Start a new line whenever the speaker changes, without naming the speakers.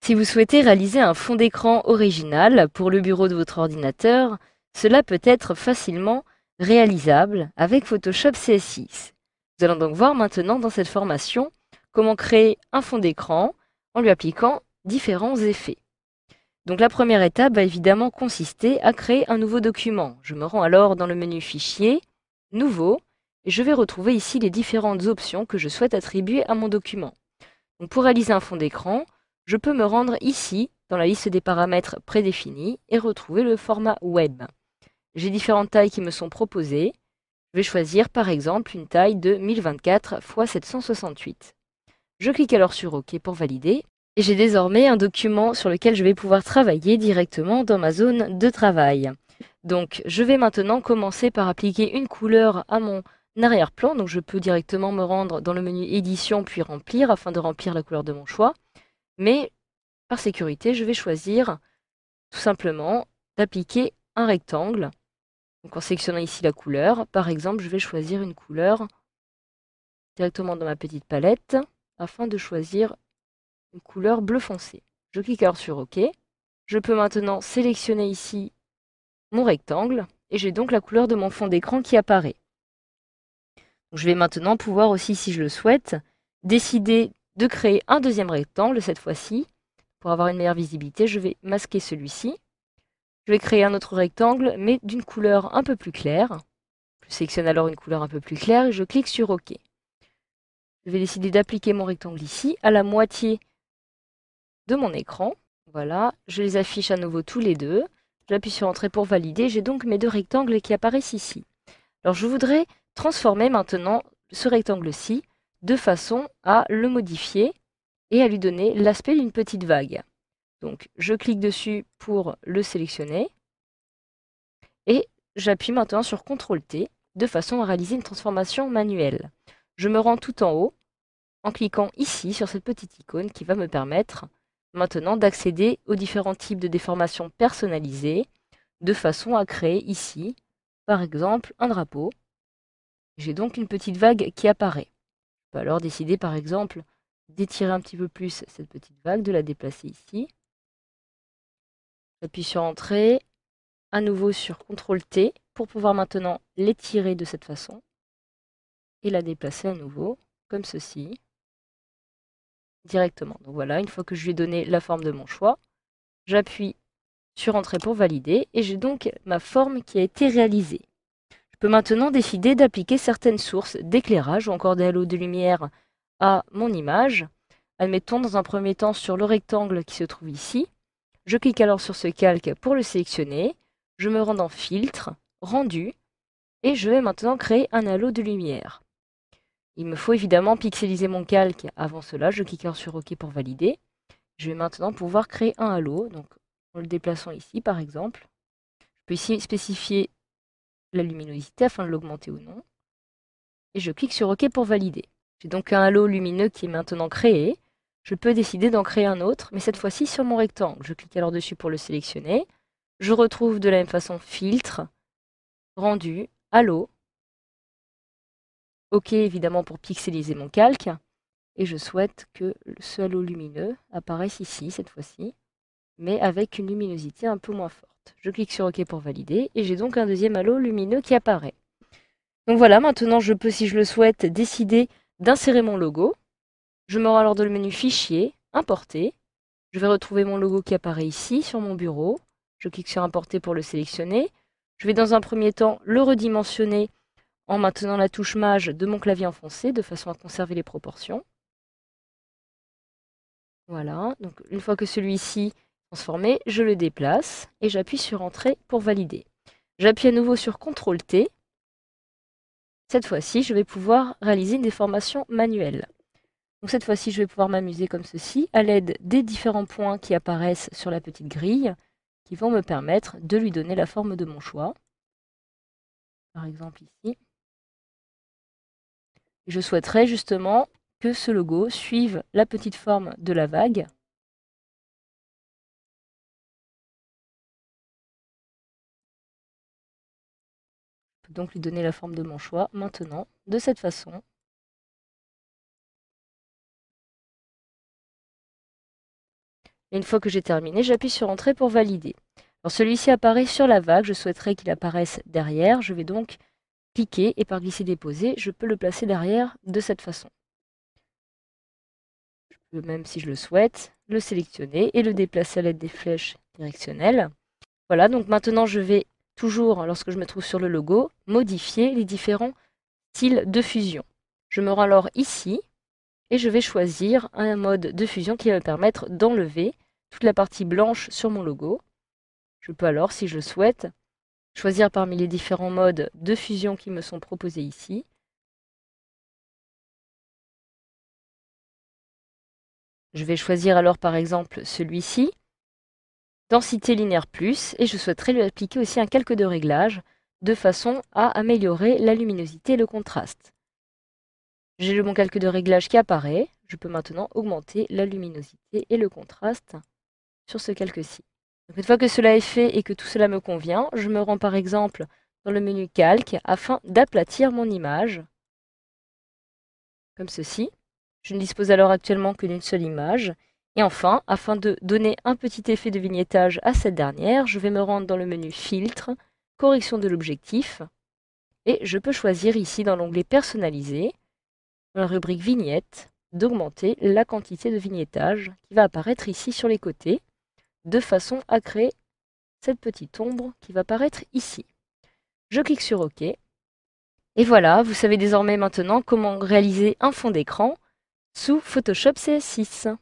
Si vous souhaitez réaliser un fond d'écran original pour le bureau de votre ordinateur, cela peut être facilement réalisable avec Photoshop CS6. Nous allons donc voir maintenant dans cette formation comment créer un fond d'écran en lui appliquant différents effets. Donc la première étape va évidemment consister à créer un nouveau document. Je me rends alors dans le menu Fichier, Nouveau, et je vais retrouver ici les différentes options que je souhaite attribuer à mon document. Donc pour réaliser un fond d'écran, je peux me rendre ici, dans la liste des paramètres prédéfinis, et retrouver le format web. J'ai différentes tailles qui me sont proposées. Je vais choisir par exemple une taille de 1024 x 768. Je clique alors sur OK pour valider, et j'ai désormais un document sur lequel je vais pouvoir travailler directement dans ma zone de travail. Donc je vais maintenant commencer par appliquer une couleur à mon arrière-plan, donc je peux directement me rendre dans le menu édition puis remplir afin de remplir la couleur de mon choix. Mais par sécurité, je vais choisir tout simplement d'appliquer un rectangle. Donc en sélectionnant ici la couleur, par exemple, je vais choisir une couleur directement dans ma petite palette afin de choisir une couleur bleu foncé. Je clique alors sur OK. Je peux maintenant sélectionner ici mon rectangle et j'ai donc la couleur de mon fond d'écran qui apparaît. Je vais maintenant pouvoir aussi, si je le souhaite, décider de créer un deuxième rectangle cette fois-ci. Pour avoir une meilleure visibilité, je vais masquer celui-ci. Je vais créer un autre rectangle, mais d'une couleur un peu plus claire. Je sélectionne alors une couleur un peu plus claire et je clique sur OK. Je vais décider d'appliquer mon rectangle ici, à la moitié de mon écran. Voilà, je les affiche à nouveau tous les deux. J'appuie sur Entrée pour valider. J'ai donc mes deux rectangles qui apparaissent ici. Alors je voudrais transformer maintenant ce rectangle-ci de façon à le modifier et à lui donner l'aspect d'une petite vague. Donc je clique dessus pour le sélectionner et j'appuie maintenant sur CTRL-T de façon à réaliser une transformation manuelle. Je me rends tout en haut en cliquant ici sur cette petite icône qui va me permettre maintenant d'accéder aux différents types de déformations personnalisées de façon à créer ici, par exemple, un drapeau. J'ai donc une petite vague qui apparaît. Je peux alors décider par exemple d'étirer un petit peu plus cette petite vague, de la déplacer ici. J'appuie sur Entrée, à nouveau sur CTRL-T pour pouvoir maintenant l'étirer de cette façon et la déplacer à nouveau, comme ceci, directement. Donc voilà, une fois que je lui ai donné la forme de mon choix, j'appuie sur Entrée pour valider et j'ai donc ma forme qui a été réalisée. Je peux maintenant décider d'appliquer certaines sources d'éclairage ou encore des halos de lumière à mon image. Admettons dans un premier temps sur le rectangle qui se trouve ici. Je clique alors sur ce calque pour le sélectionner. Je me rends dans Filtre, Rendu, et je vais maintenant créer un halo de lumière. Il me faut évidemment pixeliser mon calque avant cela. Je clique alors sur OK pour valider. Je vais maintenant pouvoir créer un halo, donc en le déplaçant ici par exemple. Je peux ici spécifier la luminosité afin de l'augmenter ou non. Et je clique sur OK pour valider. J'ai donc un halo lumineux qui est maintenant créé. Je peux décider d'en créer un autre, mais cette fois-ci sur mon rectangle. Je clique alors dessus pour le sélectionner. Je retrouve de la même façon Filtre, Rendu, Halo. OK évidemment pour pixeliser mon calque. Et je souhaite que ce halo lumineux apparaisse ici cette fois-ci, mais avec une luminosité un peu moins forte. Je clique sur OK pour valider et j'ai donc un deuxième halo lumineux qui apparaît. Donc voilà, maintenant je peux, si je le souhaite, décider d'insérer mon logo. Je me rends alors dans le menu Fichier, Importer. Je vais retrouver mon logo qui apparaît ici sur mon bureau. Je clique sur Importer pour le sélectionner. Je vais dans un premier temps le redimensionner en maintenant la touche Maj de mon clavier enfoncé de façon à conserver les proportions. Voilà, donc une fois que celui-ci est transformé, je le déplace et j'appuie sur Entrée pour valider. J'appuie à nouveau sur CTRL-T. Cette fois-ci, je vais pouvoir réaliser une déformation manuelle. Donc cette fois-ci, je vais pouvoir m'amuser comme ceci, à l'aide des différents points qui apparaissent sur la petite grille, qui vont me permettre de lui donner la forme de mon choix. Par exemple ici. Je souhaiterais justement que ce logo suive la petite forme de la vague. Je peux donc lui donner la forme de mon choix maintenant, de cette façon. Et une fois que j'ai terminé, j'appuie sur Entrée pour valider. Alors celui-ci apparaît sur la vague, je souhaiterais qu'il apparaisse derrière. Je vais donc cliquer et par glisser-déposer, je peux le placer derrière de cette façon. Je peux même, si je le souhaite, le sélectionner et le déplacer à l'aide des flèches directionnelles. Voilà, donc maintenant je vais toujours, lorsque je me trouve sur le logo, modifier les différents styles de fusion. Je me rends alors ici et je vais choisir un mode de fusion qui va me permettre d'enlever toute la partie blanche sur mon logo. Je peux alors, si je le souhaite, choisir parmi les différents modes de fusion qui me sont proposés ici. Je vais choisir alors par exemple celui-ci, densité linéaire plus, et je souhaiterais lui appliquer aussi un calque de réglage de façon à améliorer la luminosité et le contraste. J'ai mon calque de réglage qui apparaît. Je peux maintenant augmenter la luminosité et le contraste sur ce calque-ci. Une fois que cela est fait et que tout cela me convient, je me rends par exemple dans le menu calque afin d'aplatir mon image, comme ceci. Je ne dispose alors actuellement que d'une seule image. Et enfin, afin de donner un petit effet de vignettage à cette dernière, je vais me rendre dans le menu filtre, correction de l'objectif, et je peux choisir ici dans l'onglet personnaliser, dans la rubrique vignette, d'augmenter la quantité de vignettage qui va apparaître ici sur les côtés, de façon à créer cette petite ombre qui va apparaître ici. Je clique sur OK. Et voilà, vous savez désormais maintenant comment réaliser un fond d'écran sous Photoshop CS6.